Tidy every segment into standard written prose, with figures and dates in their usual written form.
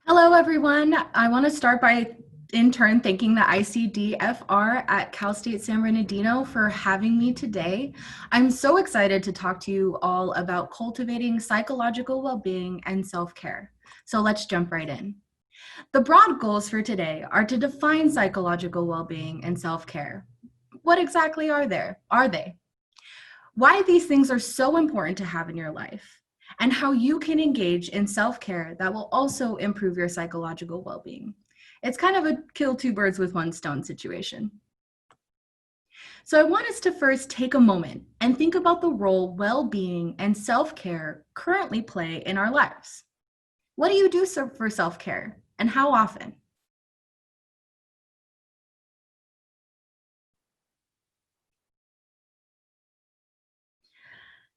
Hello, everyone. I want to start by, in turn, thanking the ICDFR at Cal State San Bernardino for having me today. I'm so excited to talk to you all about cultivating psychological well-being and self-care. So let's jump right in. The broad goals for today are to define psychological well-being and self-care. What exactly are they? Why these things are so important to have in your life, and how you can engage in self-care that will also improve your psychological well-being. It's kind of a kill two birds with one stone situation. So I want us to first take a moment and think about the role well-being and self-care currently play in our lives. What do you do for self-care, and how often?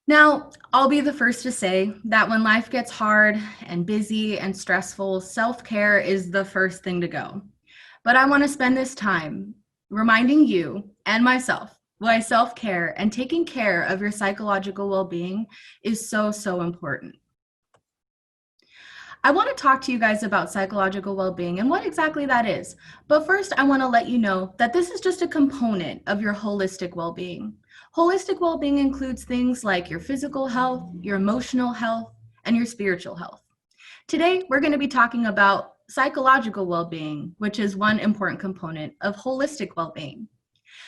Now, I'll be the first to say that when life gets hard and busy and stressful, self-care is the first thing to go. But I want to spend this time reminding you and myself why self-care and taking care of your psychological well-being is so important. I want to talk to you guys about psychological well-being and what exactly that is. But first, I want to let you know that this is just a component of your holistic well-being. Holistic well-being includes things like your physical health, your emotional health, and your spiritual health. Today, we're going to be talking about psychological well-being, which is one important component of holistic well-being.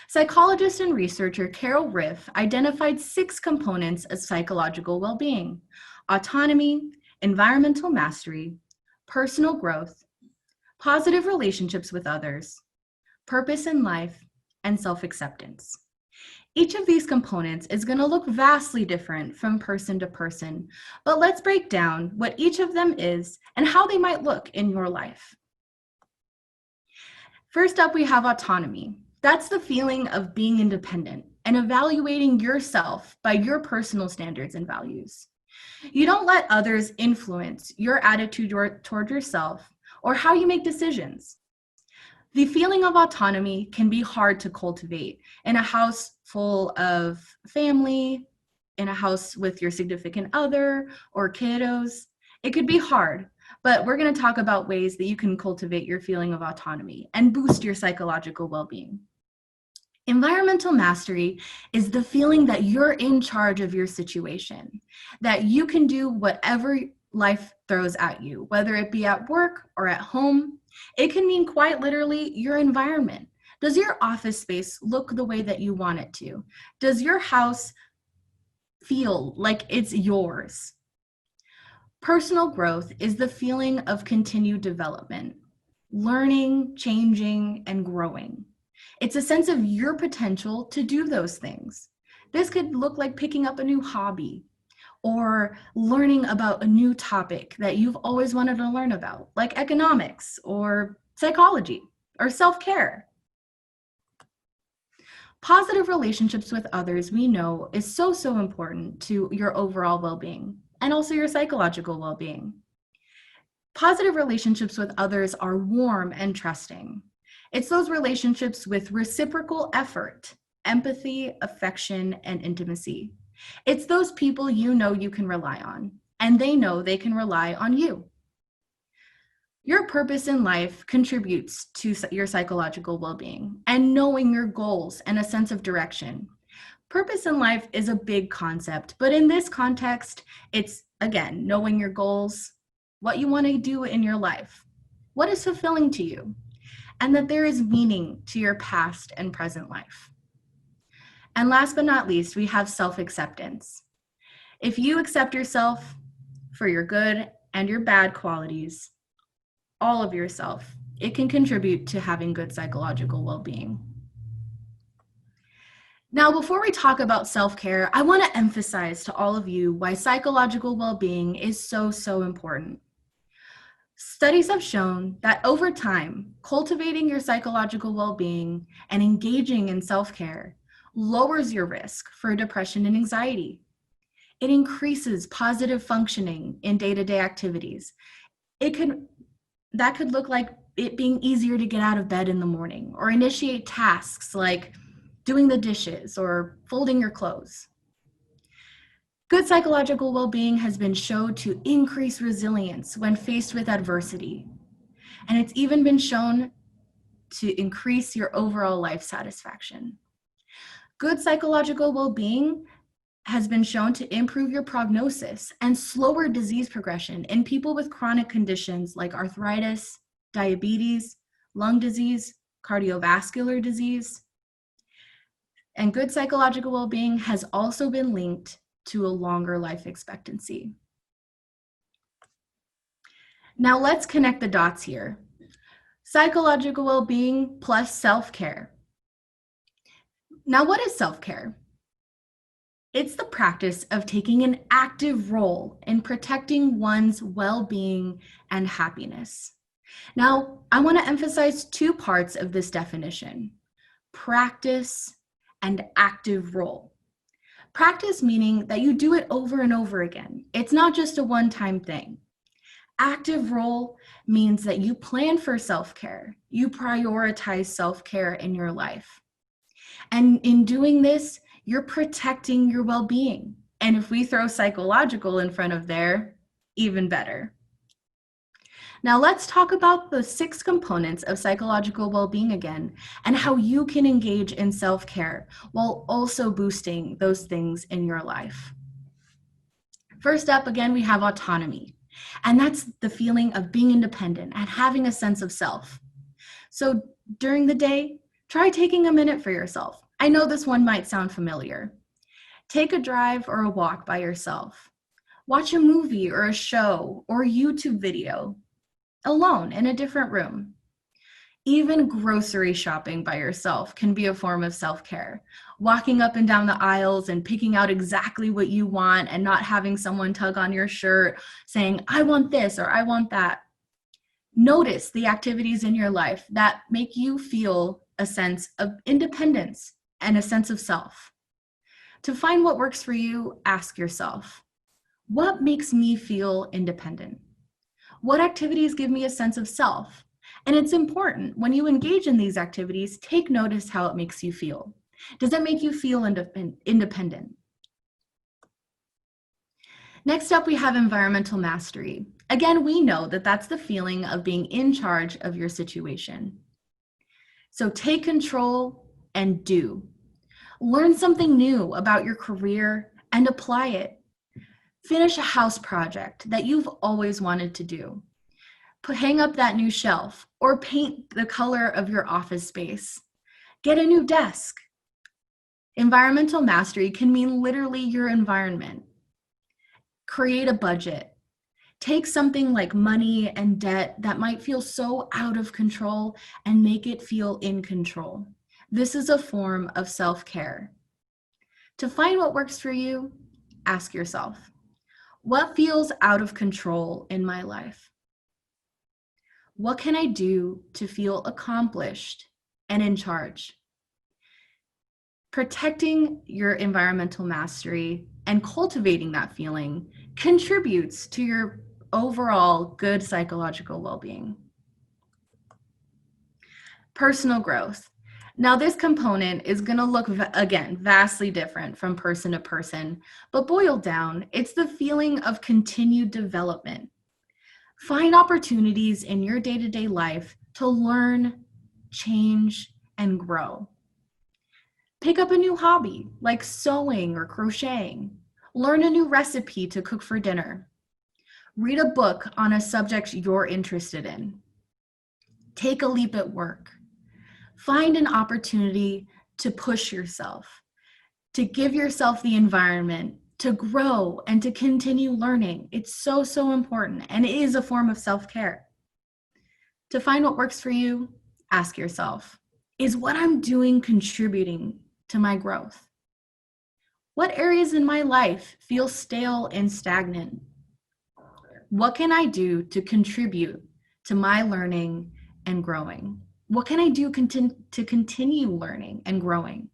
Psychologist and researcher Carol Riff identified 6 components of psychological well-being: autonomy, environmental mastery, personal growth, positive relationships with others, purpose in life, and self-acceptance. Each of these components is going to look vastly different from person to person, but let's break down what each of them is and how they might look in your life. First up, we have autonomy. That's the feeling of being independent and evaluating yourself by your personal standards and values. You don't let others influence your attitude toward yourself or how you make decisions. The feeling of autonomy can be hard to cultivate in a house full of family, in a house with your significant other or kiddos. It could be hard, but we're going to talk about ways that you can cultivate your feeling of autonomy and boost your psychological well-being. Environmental mastery is the feeling that you're in charge of your situation, that you can do whatever life throws at you, whether it be at work or at home. It can mean quite literally your environment. Does your office space look the way that you want it to? Does your house feel like it's yours? Personal growth is the feeling of continued development, learning, changing, and growing. It's a sense of your potential to do those things. This could look like picking up a new hobby or learning about a new topic that you've always wanted to learn about, like economics or psychology or self-care. Positive relationships with others, we know, is so important to your overall well-being and also your psychological well-being. Positive relationships with others are warm and trusting. It's those relationships with reciprocal effort, empathy, affection, and intimacy. It's those people you know you can rely on, and they know they can rely on you. Your purpose in life contributes to your psychological well-being and knowing your goals and a sense of direction. Purpose in life is a big concept, but in this context, it's, again, knowing your goals, what you want to do in your life, what is fulfilling to you, and that there is meaning to your past and present life. And last but not least, we have self-acceptance. If you accept yourself for your good and your bad qualities, all of yourself, it can contribute to having good psychological well-being. Now, before we talk about self-care, I want to emphasize to all of you why psychological well-being is so important. Studies have shown that over time, cultivating your psychological well-being and engaging in self-care lowers your risk for depression and anxiety. It increases positive functioning in day-to-day activities. That could look like it being easier to get out of bed in the morning or initiate tasks like doing the dishes or folding your clothes. Good psychological well-being has been shown to increase resilience when faced with adversity, And it's even been shown to increase your overall life satisfaction. Good psychological well-being has been shown to improve your prognosis and slower disease progression in people with chronic conditions like arthritis, diabetes, lung disease, cardiovascular disease. And good psychological well-being has also been linked to a longer life expectancy. Now let's connect the dots here. Psychological well-being plus self-care. Now, what is self-care? It's the practice of taking an active role in protecting one's well-being and happiness. Now, I want to emphasize two parts of this definition: practice and active role. Practice meaning that you do it over and over again. It's not just a one-time thing. Active role means that you plan for self-care. You prioritize self-care in your life. And in doing this, you're protecting your well-being. And if we throw psychological in front of there, even better. Now let's talk about the 6 components of psychological well-being again, and how you can engage in self-care while also boosting those things in your life. First up, again, we have autonomy. And that's the feeling of being independent and having a sense of self. So during the day, try taking a minute for yourself. I know this one might sound familiar. Take a drive or a walk by yourself. Watch a movie or a show or a YouTube video alone in a different room. Even grocery shopping by yourself can be a form of self-care. Walking up and down the aisles and picking out exactly what you want and not having someone tug on your shirt saying, I want this or I want that. Notice the activities in your life that make you feel a sense of independence and a sense of self. To find what works for you, ask yourself, what makes me feel independent? What activities give me a sense of self? And it's important, when you engage in these activities, take notice how it makes you feel. Does it make you feel independent? Next up, we have environmental mastery. Again, we know that that's the feeling of being in charge of your situation. So take control and do. Learn something new about your career and apply it. Finish a house project that you've always wanted to do. Hang up that new shelf or paint the color of your office space. Get a new desk. Environmental mastery can mean literally your environment. Create a budget. Take something like money and debt that might feel so out of control and make it feel in control. This is a form of self-care. To find what works for you, ask yourself, what feels out of control in my life? What can I do to feel accomplished and in charge? Protecting your environmental mastery and cultivating that feeling contributes to your overall good psychological well-being. Personal growth. Now, this component is going to look, again, vastly different from person to person, but boiled down, it's the feeling of continued development. Find opportunities in your day-to-day life to learn, change, and grow. Pick up a new hobby, like sewing or crocheting. Learn a new recipe to cook for dinner. Read a book on a subject you're interested in. Take a leap at work. Find an opportunity to push yourself, to give yourself the environment to grow and to continue learning. It's so, so important, and it is a form of self-care. To find what works for you, ask yourself, is what I'm doing contributing to my growth? What areas in my life feel stale and stagnant? What can I do to contribute to my learning and growing? What can I do to continue learning and growing?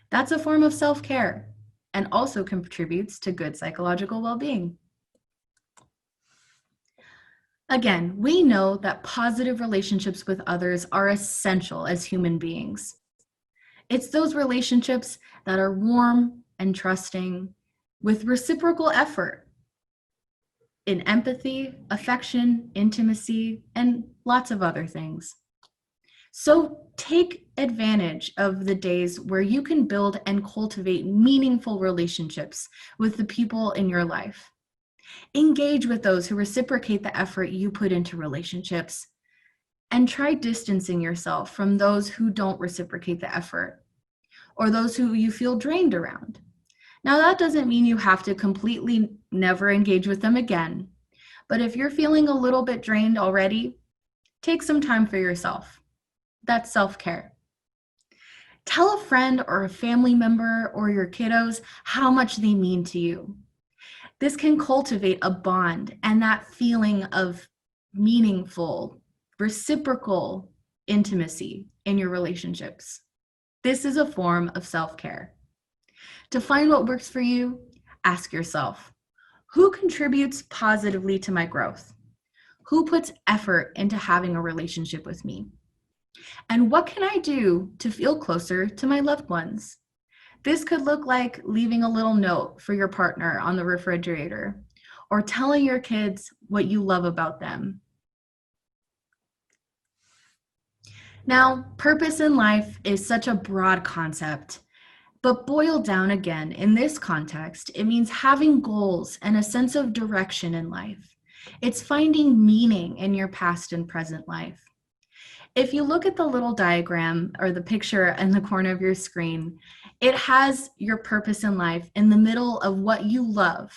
That's a form of self-care and also contributes to good psychological well-being. Again, we know that positive relationships with others are essential as human beings. It's those relationships that are warm and trusting with reciprocal effort. in empathy, affection, intimacy, and lots of other things. So take advantage of the days where you can build and cultivate meaningful relationships with the people in your life. Engage with those who reciprocate the effort you put into relationships, and try distancing yourself from those who don't reciprocate the effort or those who you feel drained around. Now, that doesn't mean you have to completely never engage with them again, but if you're feeling a little bit drained already, take some time for yourself. That's self-care. Tell a friend or a family member or your kiddos how much they mean to you. This can cultivate a bond and that feeling of meaningful, reciprocal intimacy in your relationships. This is a form of self-care. To find what works for you, ask yourself, who contributes positively to my growth? Who puts effort into having a relationship with me? And what can I do to feel closer to my loved ones? This could look like leaving a little note for your partner on the refrigerator or telling your kids what you love about them. Now, purpose in life is such a broad concept, but boiled down again in this context, it means having goals and a sense of direction in life. It's finding meaning in your past and present life. If you look at the little diagram or the picture in the corner of your screen, it has your purpose in life in the middle of what you love,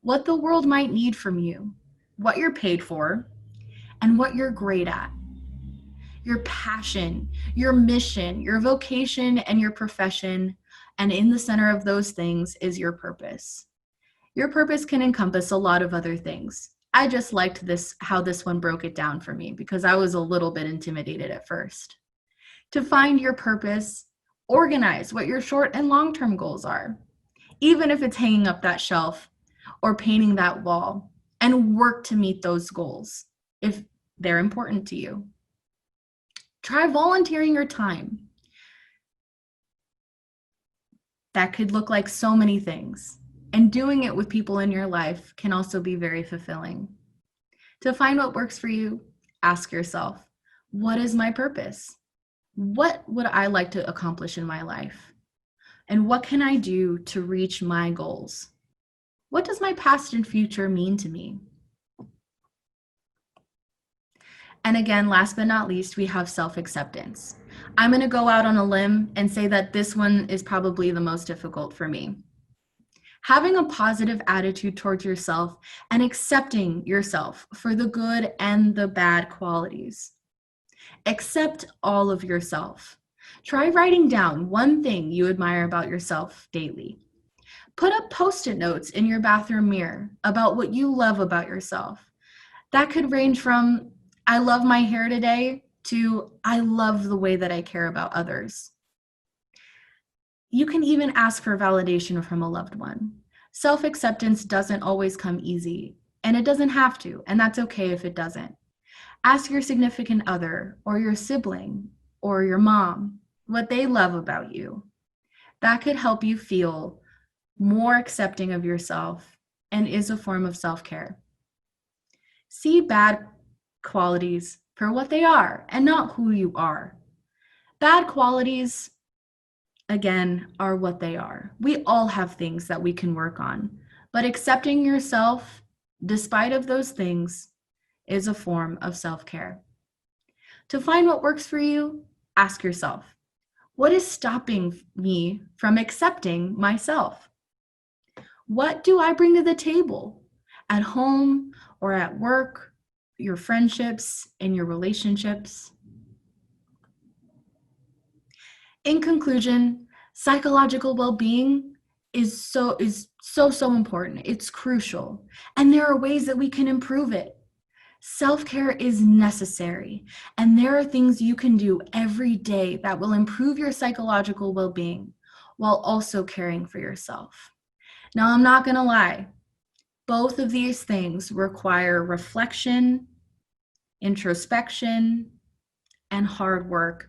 what the world might need from you, what you're paid for, and what you're great at. Your passion, your mission, your vocation, and your profession, and in the center of those things is your purpose. Your purpose can encompass a lot of other things. I just liked how this one broke it down for me because I was a little bit intimidated at first. To find your purpose, organize what your short and long-term goals are, even if it's hanging up that shelf or painting that wall, and work to meet those goals if they're important to you. Try volunteering your time. That could look like so many things. And doing it with people in your life can also be very fulfilling. To find what works for you, ask yourself, what is my purpose? What would I like to accomplish in my life? And what can I do to reach my goals? What does my past and future mean to me? And again, last but not least, we have self-acceptance. I'm going to go out on a limb and say that this one is probably the most difficult for me. Having a positive attitude towards yourself and accepting yourself for the good and the bad qualities. Accept all of yourself. Try writing down one thing you admire about yourself daily. Put up Post-it notes in your bathroom mirror about what you love about yourself. That could range from, I love my hair today, to I love the way that I care about others. You can even ask for validation from a loved one. Self-acceptance doesn't always come easy, and it doesn't have to, and that's okay if it doesn't. Ask your significant other or your sibling or your mom what they love about you. That could help you feel more accepting of yourself and is a form of self-care. See bad qualities for what they are and not who you are. Bad qualities, again, are what they are. We all have things that we can work on, but accepting yourself despite of those things is a form of self-care. To find what works for you, ask yourself, what is stopping me from accepting myself? What do I bring to the table at home or at work, your friendships and your relationships? In conclusion, psychological well-being is so important. It's crucial. And there are ways that we can improve it. Self-care is necessary, and there are things you can do every day that will improve your psychological well-being while also caring for yourself. Now, I'm not going to lie. Both of these things require reflection, introspection, and hard work.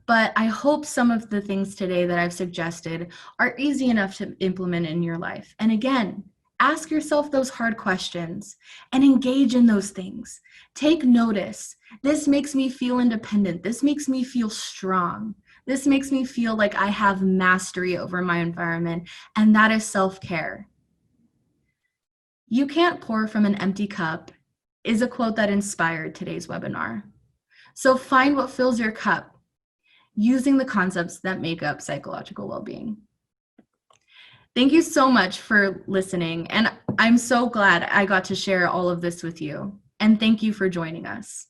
But I hope some of the things today that I've suggested are easy enough to implement in your life. And again, Ask yourself those hard questions and engage in those things. Take notice. This makes me feel independent. This makes me feel strong. This makes me feel like I have mastery over my environment, and that is self-care. You can't pour from an empty cup is a quote that inspired today's webinar. So find what fills your cup using the concepts that make up psychological well-being. Thank you so much for listening, and I'm so glad I got to share all of this with you. And thank you for joining us.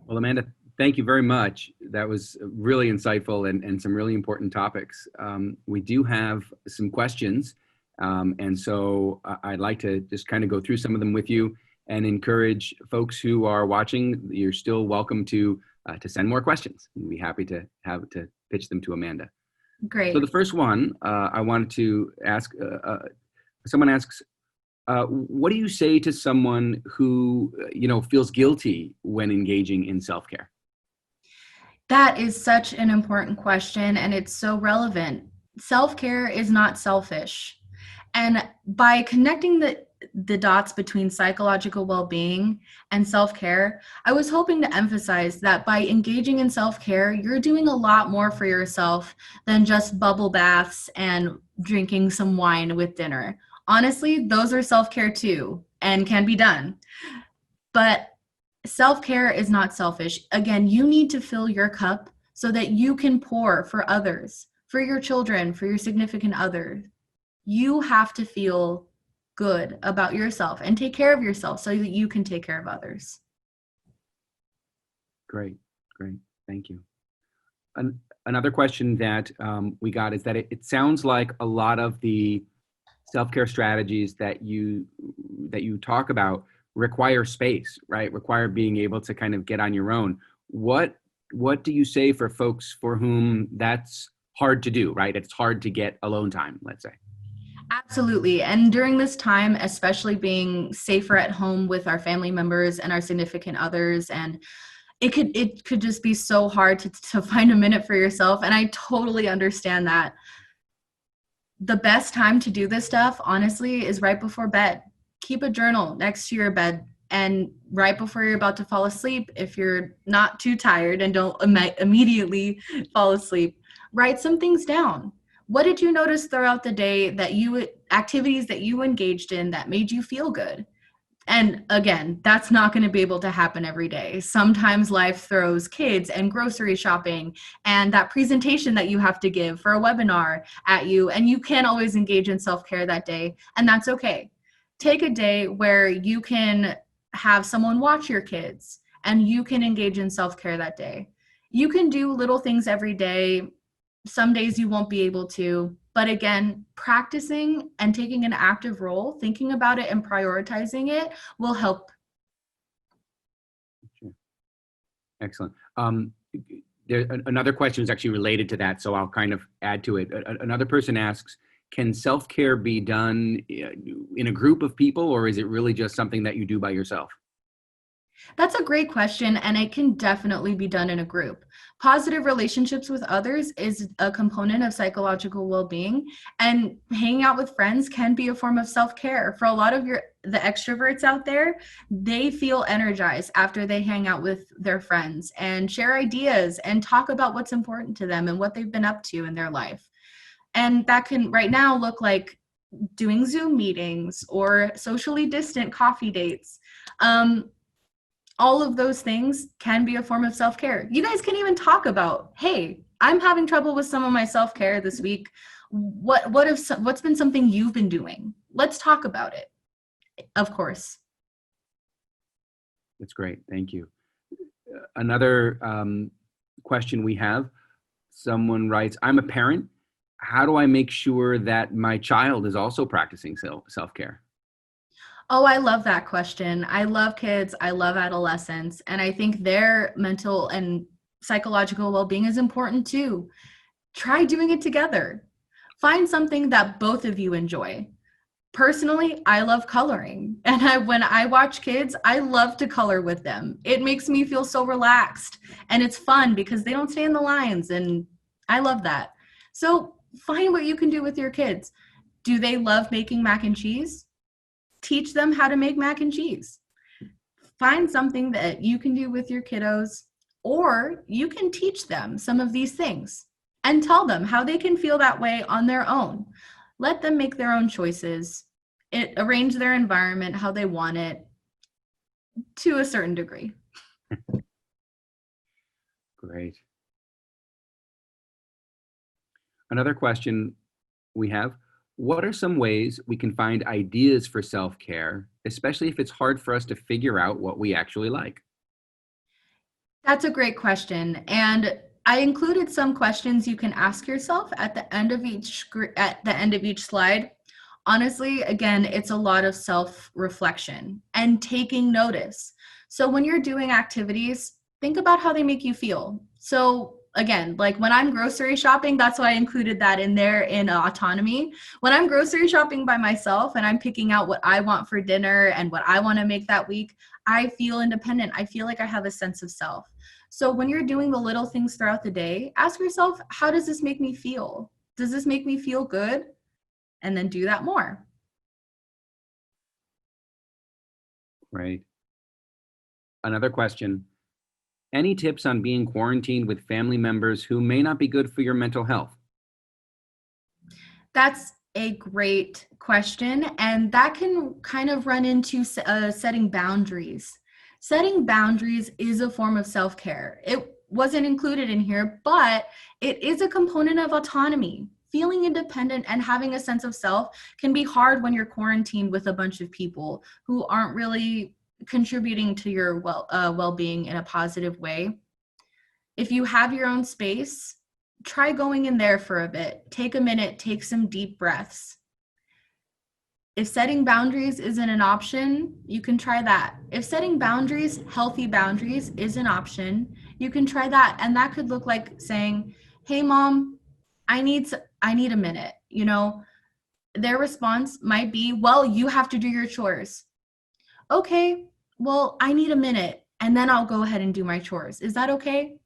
Well, Amanda, thank you very much. That was really insightful and some really important topics. We do have some questions, and so I'd like to just kind of go through some of them with you and encourage folks who are watching. You're still welcome to send more questions. We'd be happy to pitch them to Amanda. Great. So the first one I wanted to ask, someone asks, what do you say to someone who, feels guilty when engaging in self-care? That is such an important question, and it's so relevant. Self-care is not selfish. And by connecting the dots between psychological well-being and self-care, I was hoping to emphasize that by engaging in self-care, you're doing a lot more for yourself than just bubble baths and drinking some wine with dinner. Honestly, those are self-care too and can be done. But self-care is not selfish. Again, you need to fill your cup so that you can pour for others, for your children, for your significant other. You have to feel good about yourself and take care of yourself so that you can take care of others. Great. Thank you. Another question that we got is that it sounds like a lot of the self-care strategies that you talk about require space, right? Require being able to kind of get on your own. What do you say for folks for whom that's hard to do, right? It's hard to get alone time, let's say. Absolutely. And during this time, especially being safer at home with our family members and our significant others, and it could just be so hard to find a minute for yourself. And I totally understand that. The best time to do this stuff, honestly, is right before bed. Keep a journal next to your bed, and right before you're about to fall asleep, if you're not too tired and don't immediately fall asleep, write some things down. What did you notice throughout the day activities that you engaged in that made you feel good? And again, that's not going to be able to happen every day. Sometimes life throws kids and grocery shopping and that presentation that you have to give for a webinar at you, and you can't always engage in self-care that day, and that's okay. Take a day where you can have someone watch your kids and you can engage in self-care that day. You can do little things every day. Some days you won't be able to, but again, practicing and taking an active role, thinking about it and prioritizing it will help. Sure. Excellent. Another question is actually related to that, so I'll kind of add to it. Another person asks, can self-care be done in a group of people, or is it really just something that you do by yourself? That's a great question, and it can definitely be done in a group. Positive relationships with others is a component of psychological well-being, and hanging out with friends can be a form of self-care. For a lot of the extroverts out there, they feel energized after they hang out with their friends and share ideas and talk about what's important to them and what they've been up to in their life. And that can right now look like doing Zoom meetings or socially distant coffee dates. All of those things can be a form of self-care. You guys can even talk about, hey, I'm having trouble with some of my self-care this week. What's been something you've been doing? Let's talk about it. Of course. That's great. Thank you. Another question we have, someone writes, I'm a parent. How do I make sure that my child is also practicing self-care? Oh, I love that question. I love kids. I love adolescents. And I think their mental and psychological well-being is important too. Try doing it together. Find something that both of you enjoy. Personally, I love coloring. And when I watch kids, I love to color with them. It makes me feel so relaxed. And it's fun because they don't stay in the lines. And I love that. So find what you can do with your kids. Do they love making mac and cheese? Teach them how to make mac and cheese. Find something that you can do with your kiddos, or you can teach them some of these things and tell them how they can feel that way on their own. Let them make their own choices. Arrange their environment how they want it to a certain degree. Great. Another question we have, what are some ways we can find ideas for self-care, especially if it's hard for us to figure out what we actually like? That's a great question. And I included some questions you can ask yourself at the end of each slide. Honestly, again, it's a lot of self-reflection and taking notice. So when you're doing activities, think about how they make you feel. So again, like when I'm grocery shopping, that's why I included that in there in autonomy. When I'm grocery shopping by myself and I'm picking out what I want for dinner and what I want to make that week, I feel independent. I feel like I have a sense of self. So when you're doing the little things throughout the day, ask yourself, how does this make me feel? Does this make me feel good? And then do that more. Right. Another question. Any tips on being quarantined with family members who may not be good for your mental health? That's a great question. And that can kind of run into setting boundaries. Setting boundaries is a form of self-care. It wasn't included in here, but it is a component of autonomy. Feeling independent and having a sense of self can be hard when you're quarantined with a bunch of people who aren't really contributing to your well-being in a positive way. If you have your own space, try going in there for a bit. Take a minute, take some deep breaths. If setting boundaries isn't an option, you can try that. If setting boundaries, healthy boundaries, is an option, you can try that. And that could look like saying, hey, mom, I need a minute. You know, their response might be, well, you have to do your chores. Okay, well, I need a minute and then I'll go ahead and do my chores. Is that okay?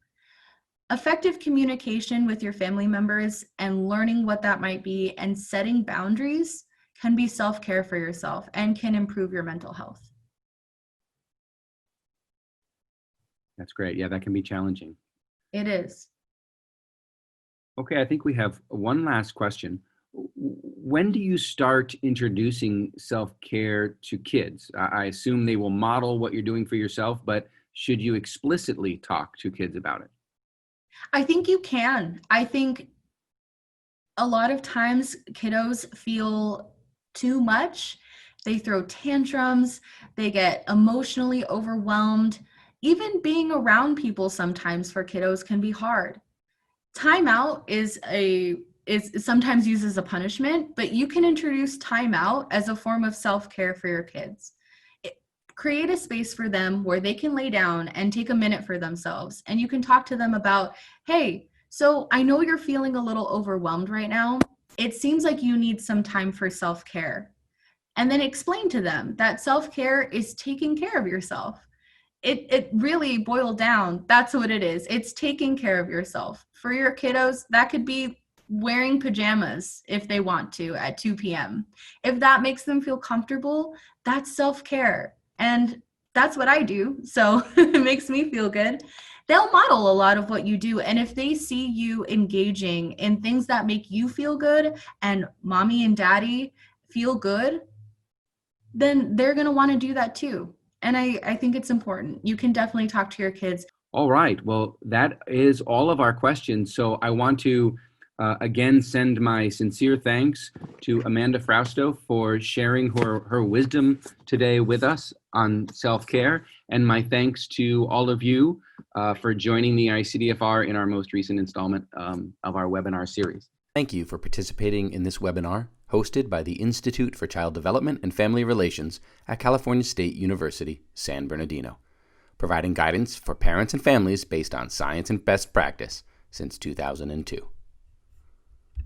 Effective communication with your family members and learning what that might be and setting boundaries can be self-care for yourself and can improve your mental health. That's great. Yeah, that can be challenging. It is. Okay, I think we have one last question. When do you start introducing self-care to kids? I assume they will model what you're doing for yourself, but should you explicitly talk to kids about it? I think you can. I think a lot of times kiddos feel too much. They throw tantrums, they get emotionally overwhelmed. Even being around people sometimes for kiddos can be hard. Timeout is sometimes used as a punishment, but you can introduce timeout as a form of self-care for your kids. Create a space for them where they can lay down and take a minute for themselves. And you can talk to them about, hey, so I know you're feeling a little overwhelmed right now. It seems like you need some time for self-care. And then explain to them that self-care is taking care of yourself. It really boiled down. That's what it is. It's taking care of yourself. For your kiddos, that could be wearing pajamas if they want to at 2 p.m. If that makes them feel comfortable, that's self-care. And that's what I do. So it makes me feel good. They'll model a lot of what you do. And if they see you engaging in things that make you feel good and mommy and daddy feel good, then they're going to want to do that too. And I think it's important. You can definitely talk to your kids. All right. Well, that is all of our questions. So I want to again send my sincere thanks to Amanda Frausto for sharing her wisdom today with us on self-care. And my thanks to all of you for joining the ICDFR in our most recent installment of our webinar series. Thank you for participating in this webinar hosted by the Institute for Child Development and Family Relations at California State University, San Bernardino, providing guidance for parents and families based on science and best practice since 2002.